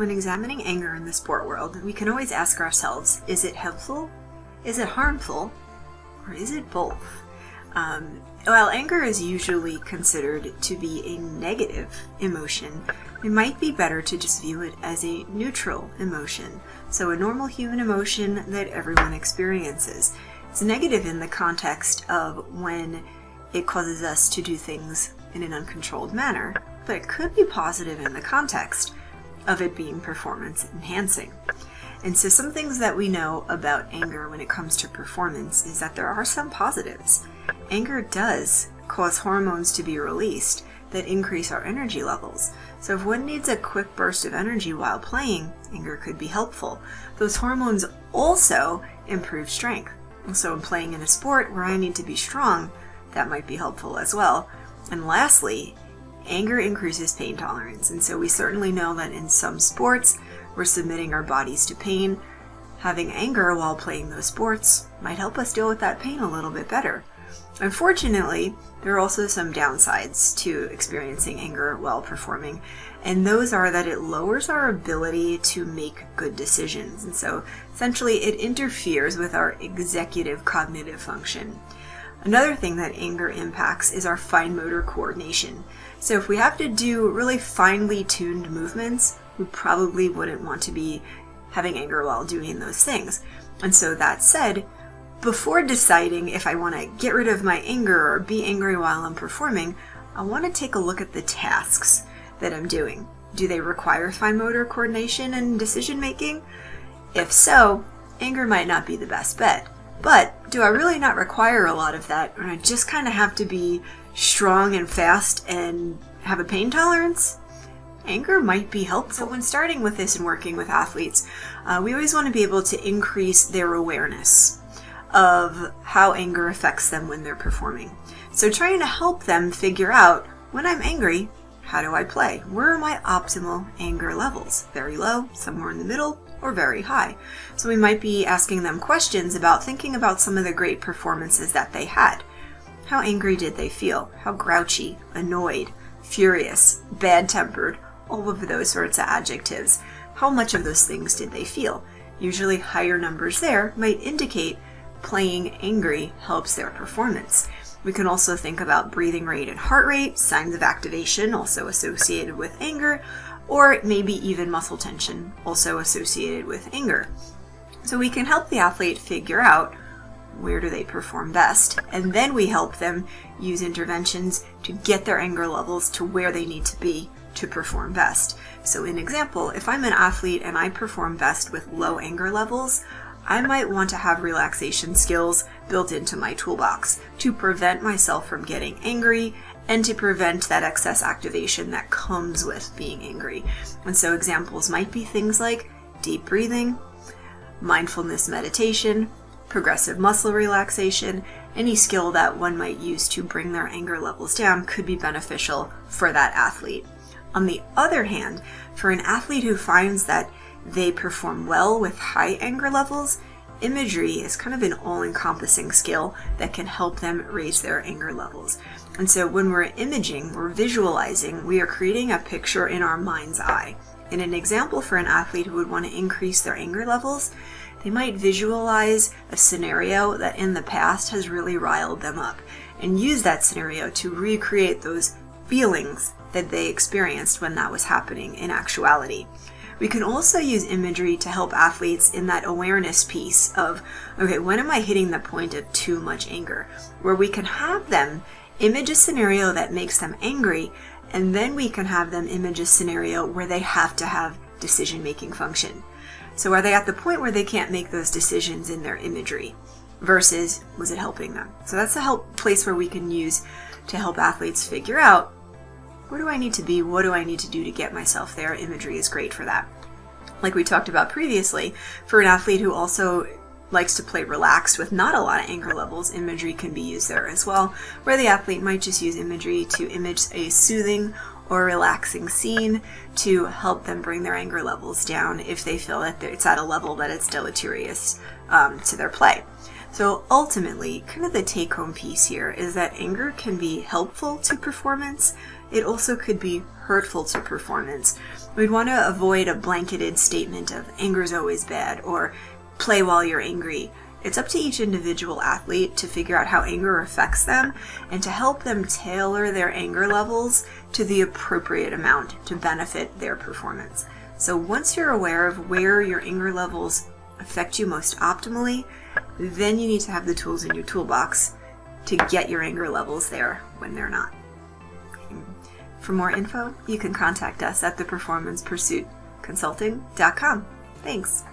when examining anger in the sport world, we can always ask ourselves, is it helpful, is it harmful, or is it both? While anger is usually considered to be a negative emotion, it might be better to just view it as a neutral emotion, so a normal human emotion that everyone experiences. It's negative in the context of when it causes us to do things in an uncontrolled manner, but it could be positive in the context of it being performance enhancing. And so some things that we know about anger when it comes to performance is that there are some positives. Anger does cause hormones to be released that increase our energy levels. So if one needs a quick burst of energy while playing, anger could be helpful. Those hormones also improve strength. And so in playing in a sport where I need to be strong, that might be helpful as well. And lastly, anger increases pain tolerance. And so we certainly know that in some sports, we're submitting our bodies to pain. Having anger while playing those sports might help us deal with that pain a little bit better. Unfortunately, there are also some downsides to experiencing anger while performing, and those are that it lowers our ability to make good decisions. And so essentially it interferes with our executive cognitive function. Another thing that anger impacts is our fine motor coordination. So if we have to do really finely tuned movements, we probably wouldn't want to be having anger while doing those things. And so that said, before deciding if I want to get rid of my anger or be angry while I'm performing, I want to take a look at the tasks that I'm doing. Do they require fine motor coordination and decision making? If so, anger might not be the best bet. But do I really not require a lot of that, or I just kind of have to be strong and fast and have a pain tolerance? Anger might be helpful. So when starting with this and working with athletes, we always want to be able to increase their awareness of how anger affects them when they're performing. So trying to help them figure out, when I'm angry, how do I play? Where are my optimal anger levels? Very low, somewhere in the middle, or very high. So we might be asking them questions about thinking about some of the great performances that they had. How angry did they feel? How grouchy, annoyed, furious, bad-tempered, all of those sorts of adjectives. How much of those things did they feel? Usually higher numbers there might indicate playing angry helps their performance. We can also think about breathing rate and heart rate, signs of activation also associated with anger, or maybe even muscle tension also associated with anger. So we can help the athlete figure out where do they perform best, and then we help them use interventions to get their anger levels to where they need to be to perform best. So in example, if I'm an athlete and I perform best with low anger levels, I might want to have relaxation skills built into my toolbox to prevent myself from getting angry and to prevent that excess activation that comes with being angry. And so examples might be things like deep breathing, mindfulness meditation, progressive muscle relaxation. Any skill that one might use to bring their anger levels down could be beneficial for that athlete. On the other hand, for an athlete who finds that they perform well with high anger levels, imagery is kind of an all-encompassing skill that can help them raise their anger levels. And so when we're imaging, we're visualizing, we are creating a picture in our mind's eye. In an example for an athlete who would want to increase their anger levels, they might visualize a scenario that in the past has really riled them up and use that scenario to recreate those feelings that they experienced when that was happening in actuality. We can also use imagery to help athletes in that awareness piece of, okay, when am I hitting the point of too much anger? Where we can have them image a scenario that makes them angry, and then we can have them image a scenario where they have to have decision-making function. So are they at the point where they can't make those decisions in their imagery versus was it helping them? So that's a place where we can use to help athletes figure out, where do I need to be? What do I need to do to get myself there? Imagery is great for that. Like we talked about previously, for an athlete who also likes to play relaxed with not a lot of anger levels, imagery can be used there as well, where the athlete might just use imagery to image a soothing or relaxing scene to help them bring their anger levels down if they feel that it's at a level that it's deleterious to their play. So ultimately, kind of the take-home piece here is that anger can be helpful to performance. it also could be hurtful to performance. We'd want to avoid a blanketed statement of anger is always bad or play while you're angry. It's up to each individual athlete to figure out how anger affects them and to help them tailor their anger levels to the appropriate amount to benefit their performance. So once you're aware of where your anger levels affect you most optimally, then you need to have the tools in your toolbox to get your anger levels there when they're not. For more info, you can contact us at theperformancepursuitconsulting.com. Thanks.